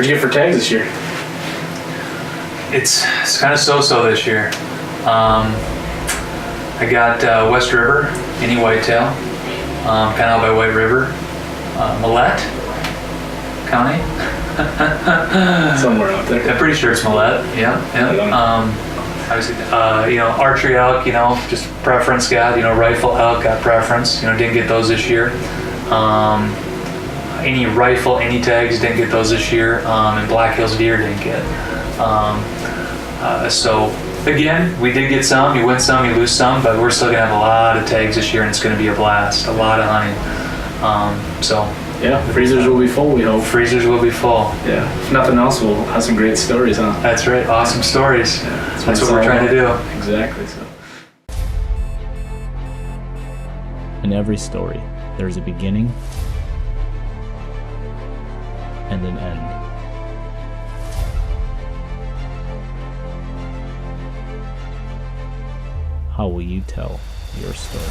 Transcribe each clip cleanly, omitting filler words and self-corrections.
What'd you get for tags this year? It's kind of so-so this year. I got West River, any whitetail, kind of out by White River, Millette County. Somewhere out there. I'm pretty sure it's Millette. Yeah. Obviously, archery elk, just preference got, rifle elk got preference, didn't get those this year. Any rifle, any tags, didn't get those this year. And Black Hills deer didn't get. So again, we did get some, you win some, you lose some, but we're still gonna have a lot of tags this year and it's gonna be a blast, a lot of hunting. Yeah, freezers will be full, we hope. Freezers will be full. Yeah, if nothing else, we'll have some great stories, huh? That's right, awesome stories. Yeah, that's what we're trying to do. Exactly, so. In every story, there's a beginning and an end. How will you tell your story?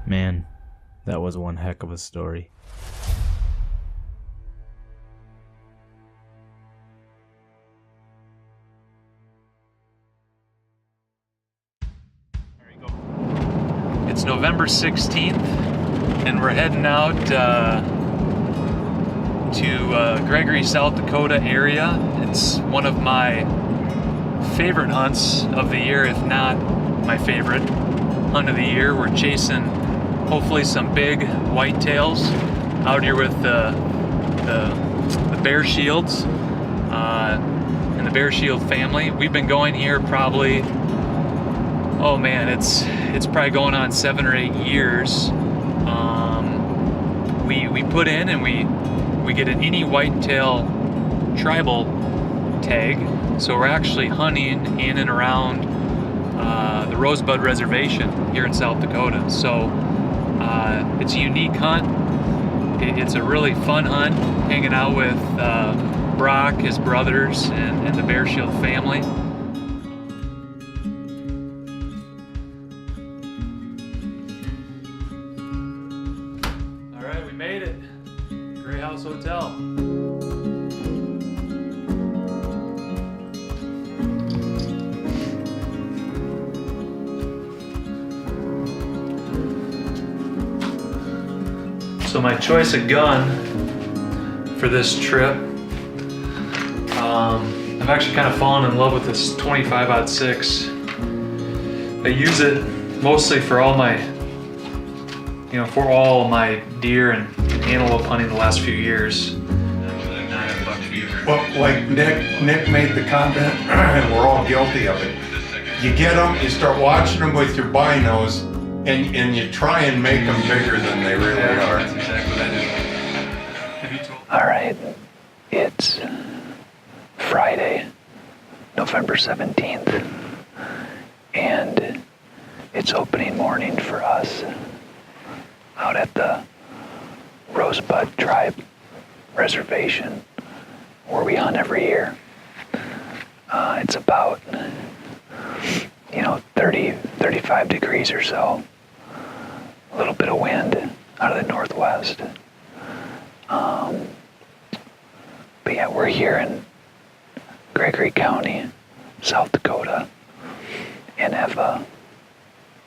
Man, that was one heck of a story. There you go. It's November 16th, and we're heading out to Gregory, South Dakota area. It's one of my favorite hunts of the year, if not my favorite hunt of the year. We're chasing hopefully some big whitetails out here with the Bear Shields and the Bear Shield family. We've been going here probably, oh man, it's probably going on 7 or 8 years. We put in and we get an any whitetail tribal tag, so we're actually hunting in and around the Rosebud Reservation here in South Dakota. So it's a unique hunt. It's a really fun hunt, hanging out with Brock, his brothers, and the Bear Shield family. All right, we made it. Gray House Hotel. So my choice of gun for this trip, I've actually kind of fallen in love with this 25-06. I use it mostly for all my, for all my deer and antelope hunting the last few years. Well, like Nick made the comment, and we're all guilty of it. You get them, you start watching them with your binos, and you try and make them bigger than they really are. That's exactly what I do. All right, it's Friday, November 17th, and it's opening morning for us out at the Rosebud Tribe Reservation, where we hunt every year. It's about 30, 35 degrees or so. A little bit of wind out of the northwest. But yeah, we're here in Gregory County, South Dakota, and have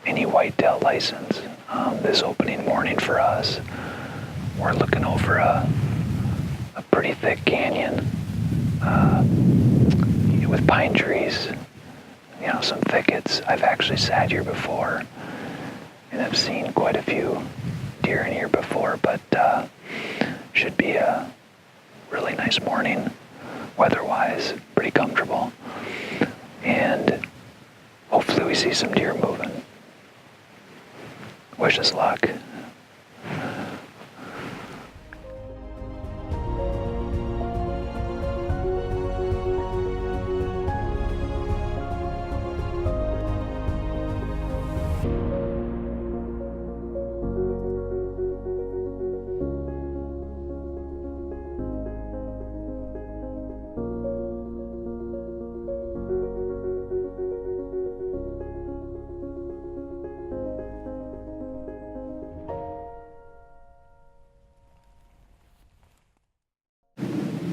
any whitetail license this opening morning for us. We're looking over a pretty thick canyon with pine trees, some thickets. I've actually sat here before and I've seen quite a few deer in here before, but should be a really nice morning weather-wise, pretty comfortable. And hopefully we see some deer moving. Wish us luck.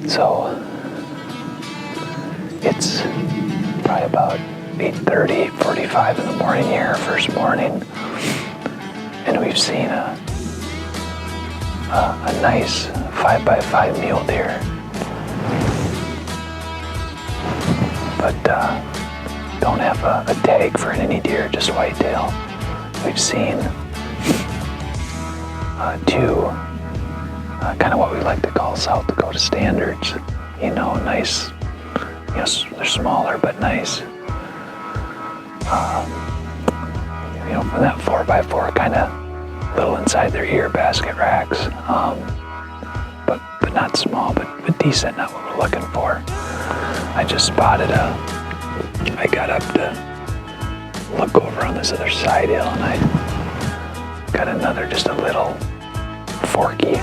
So it's probably about 8:30, 8:45 in the morning here, first morning, and we've seen a nice 5x5 mule deer, but don't have a tag for any deer, just whitetail. We've seen two kind of what we like to call South Dakota standards, nice, they're smaller but nice. From that 4x4, kind of little inside their ear basket racks, but not small, but decent, not what we're looking for. I just spotted I got up to look over on this other side hill, and I got another, just a little forky.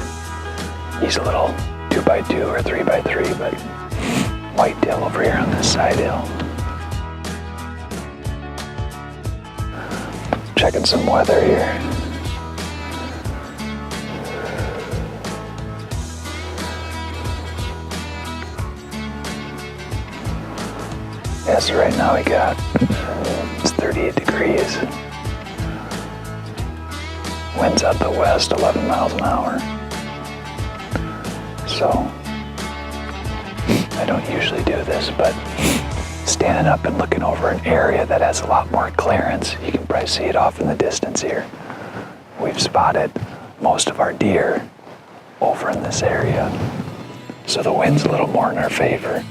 He's a little 2x2 or 3x3, but whitetail over here on this side hill. Checking some weather here. Yeah, so right now it's 38 degrees. Winds out the west, 11 miles an hour. So, I don't usually do this, but standing up and looking over an area that has a lot more clearance, you can probably see it off in the distance here. We've spotted most of our deer over in this area. So the wind's a little more in our favor.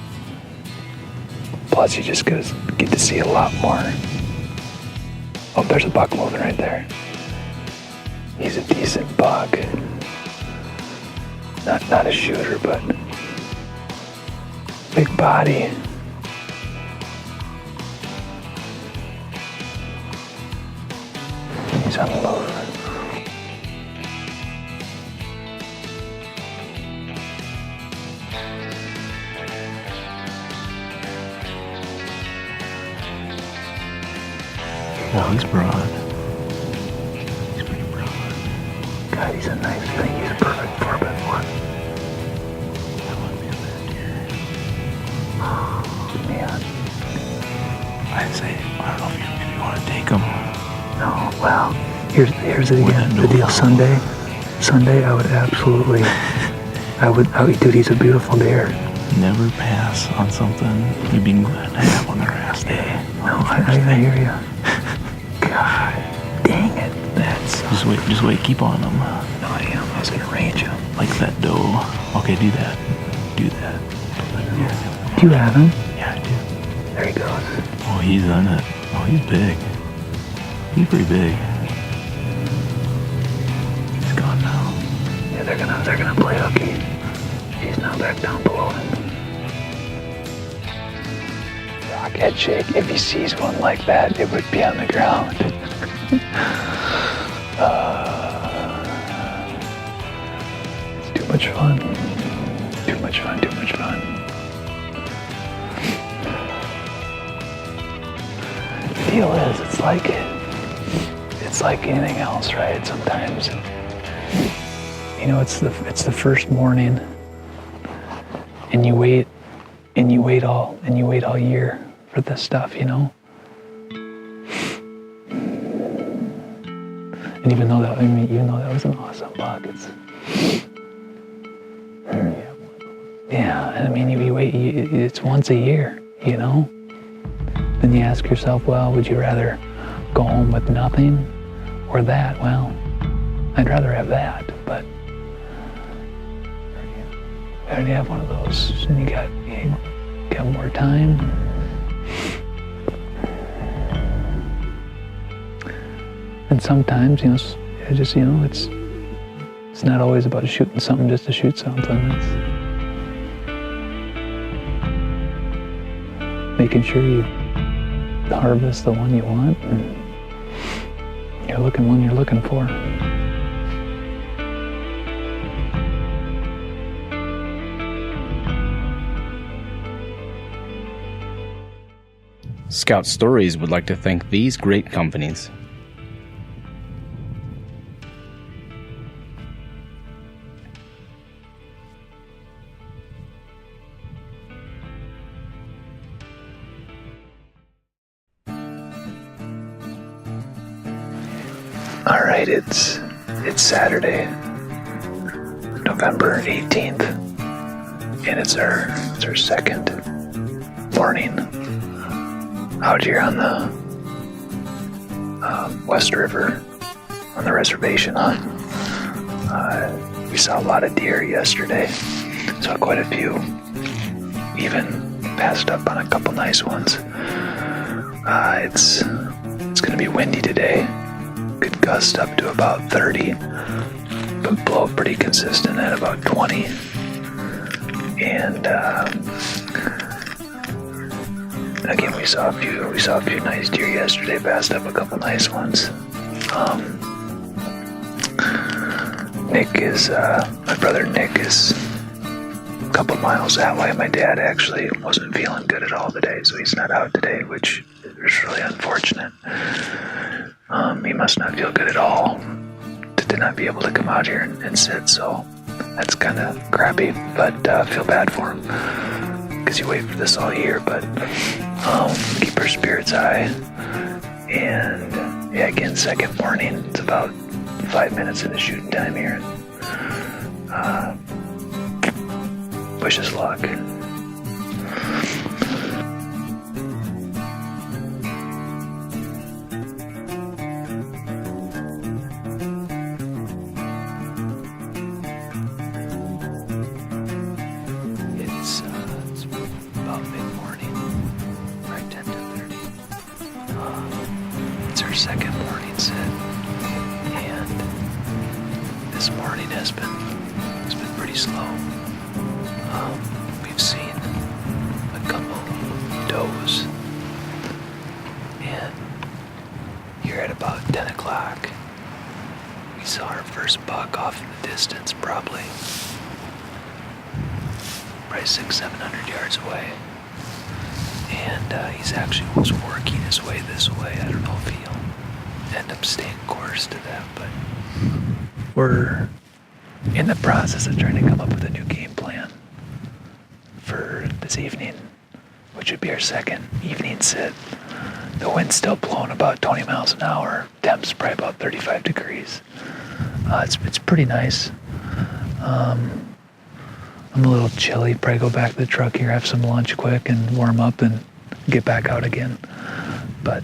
Plus you just get to see a lot more. Oh, there's a buck moving right there. He's a decent buck. Not a shooter, but big body. He's on the move. Well, he's broad. He's pretty broad. God, he's a nice thing. He's a perfect 4x4. That would be a bad deer. Man. I'd say, I don't know if you want to take him. No, well, here's the deal. Sunday, I would absolutely, dude, he's a beautiful deer. Never pass on something you've been glad to have on the last day. No, I hear you. God, dang it. Just wait, keep on him. No, I am. I was gonna range him. Like that doe. Okay, do that. Do you have him? Yeah, I do. There he goes. Oh, he's on it. Oh, he's big. He's pretty big. He's gone now. Yeah, they're gonna play hooky. He's now back down below him. Rock head shake. If he sees one like that, it would be on the ground. It's too much fun. Too much fun. The deal is, it's like anything else, right? Sometimes, it's the first morning, and you wait all year for this stuff, And even though that was an awesome buck, you wait. It's once a year, Then you ask yourself, well, would you rather go home with nothing or that? Well, I'd rather have that, but I already have one of those, and you got more time. And sometimes, it's not always about shooting something just to shoot something. It's making sure you harvest the one you want and you're looking one you're looking for. Scout Stories would like to thank these great companies. All right, it's Saturday, November 18th, and it's our second morning out here on the West River on the reservation hunt. We saw a lot of deer yesterday, saw quite a few, even passed up on a couple nice ones. It's going to be windy today. Could gust up to about 30, but blow pretty consistent at about 20. And again, we saw a few nice deer yesterday. Passed up a couple nice ones. My brother Nick is a couple miles that way. My dad actually wasn't feeling good at all today, so he's not out today, which is really unfortunate. He must not feel good at all to not be able to come out here and sit, so that's kind of crappy, but feel bad for him because you wait for this all year, but keep our spirits high. And yeah, again, second morning, it's about 5 minutes into shooting time here. Wish us luck. It's about mid-morning, right 10 to 30. It's our second morning sit, and this morning has been pretty slow. We've seen a couple does, and here at about 10 o'clock, we saw our first buck off in the distance, probably 600-700 yards away. And he's actually was working his way this way. I don't know if he'll end up staying course to that, but we're in the process of trying to come up with a new game plan for this evening, which would be our second evening sit. The wind's still blowing about 20 miles an hour. Temps probably about 35 degrees. It's pretty nice. I'm a little chilly. Probably go back to the truck here, have some lunch quick, and warm up and get back out again. But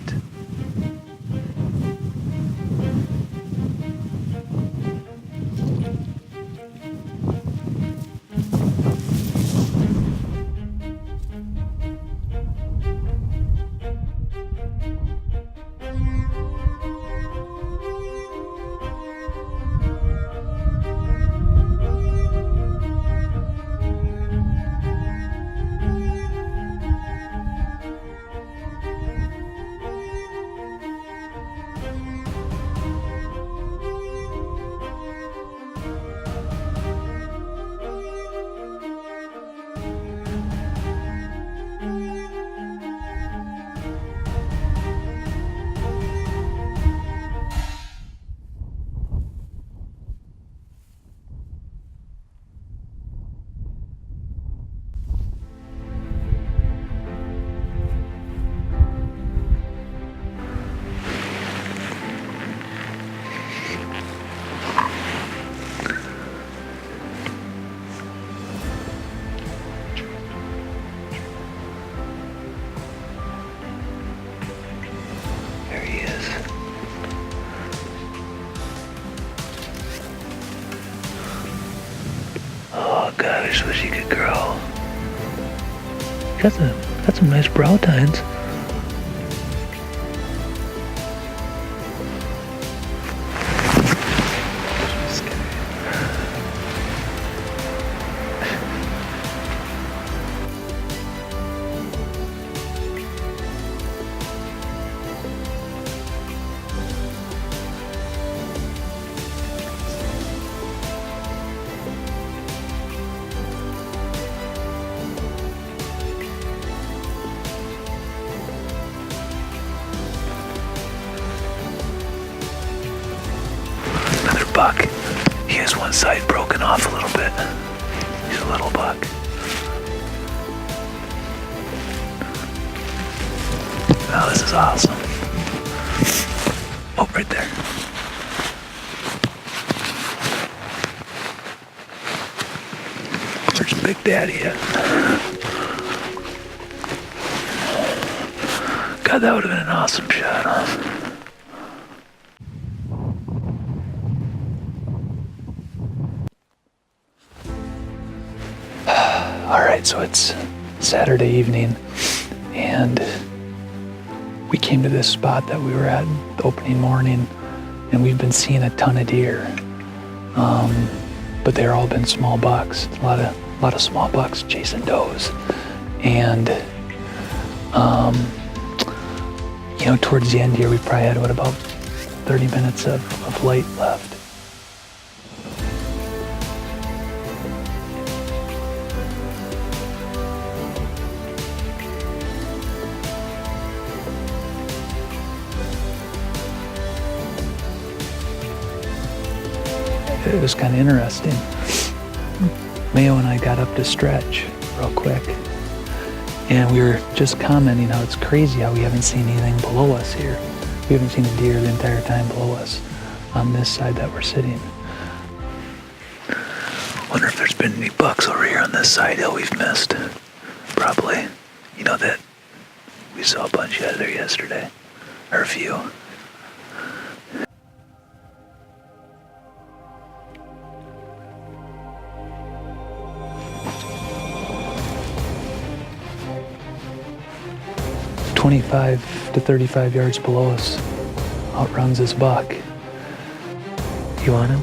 God, I just wish he could grow. Got some nice brow tines. buck. He has one side broken off a little bit. He's a little buck. Oh, this is awesome. Oh, right there. Where's Big Daddy at? God, that would have been an awesome shot, huh? Alright, so it's Saturday evening, and we came to this spot that we were at the opening morning, and we've been seeing a ton of deer. But they're all been small bucks. A lot of small bucks chasing does. And towards the end here, we probably had about 30 minutes of light left. It was kind of interesting. Mayo and I got up to stretch real quick, and we were just commenting how it's crazy how we haven't seen anything below us here. We haven't seen a deer the entire time below us on this side that we're sitting. Wonder if there's been any bucks over here on this side hill we've missed. Probably. You know that we saw a bunch out of there yesterday, or a few. "25 to 35 yards below us, outruns this buck. You want him?"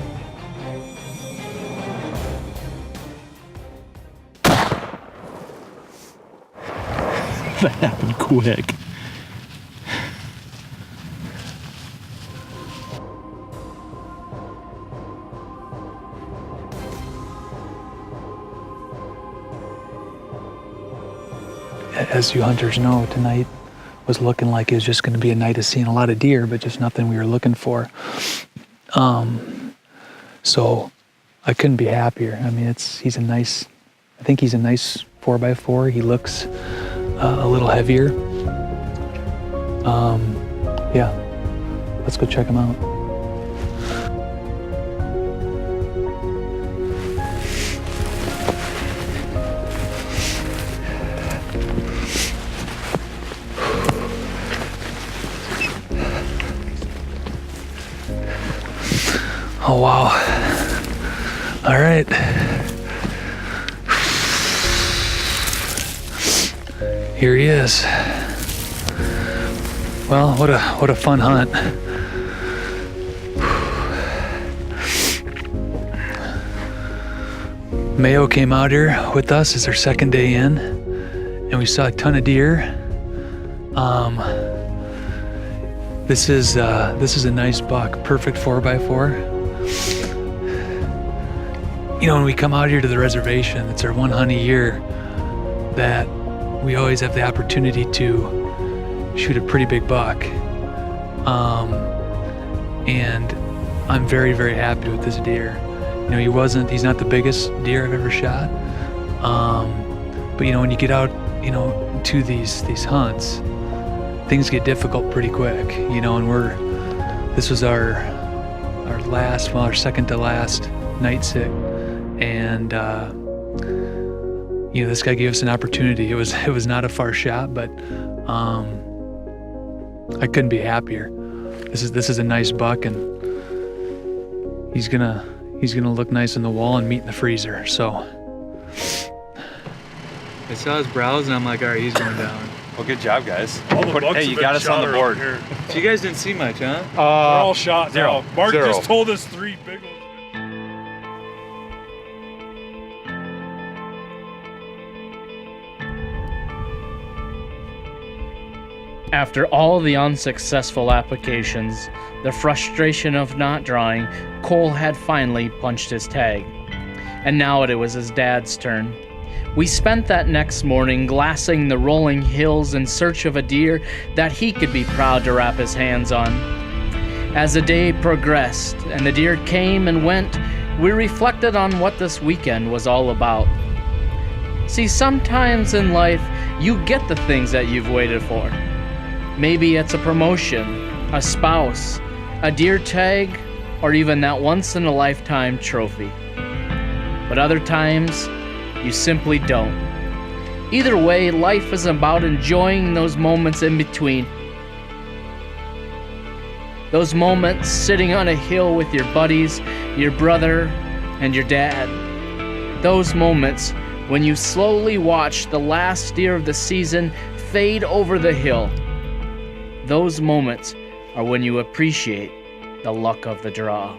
That happened quick. As you hunters know, tonight was looking like it was just going to be a night of seeing a lot of deer, but just nothing we were looking for. So I couldn't be happier. I mean, I think he's a nice 4x4. He looks a little heavier. Yeah, let's go check him out. Oh, wow. All right. Here he is. Well, what a fun hunt. Mayo came out here with us. It's our second day in, and we saw a ton of deer. This is a nice buck, perfect 4x4. You know, when we come out here to the reservation, it's our one hunt a year that we always have the opportunity to shoot a pretty big buck. And I'm very, very happy with this deer. You know, he's not the biggest deer I've ever shot. But you know, when you get out, you know, to these hunts, things get difficult pretty quick, you know, and this was our second to last night sit. And you know, this guy gave us an opportunity. It was not a far shot, but I couldn't be happier. This is a nice buck, and he's gonna look nice on the wall and meat in the freezer. So I saw his browse, and I'm like, all right, he's going down. Well, good job, guys. Hey, you got us on the board. So you guys didn't see much, huh? They're all shot zero. now. Mark Zero. just told us 3 big ones. After all the unsuccessful applications, the frustration of not drawing, Cole had finally punched his tag. And now it was his dad's turn. We spent that next morning glassing the rolling hills in search of a deer that he could be proud to wrap his hands on. As the day progressed and the deer came and went, we reflected on what this weekend was all about. See, sometimes in life, you get the things that you've waited for. Maybe it's a promotion, a spouse, a deer tag, or even that once-in-a-lifetime trophy. But other times, you simply don't. Either way, life is about enjoying those moments in between. Those moments sitting on a hill with your buddies, your brother, and your dad. Those moments when you slowly watch the last deer of the season fade over the hill. Those moments are when you appreciate the luck of the draw.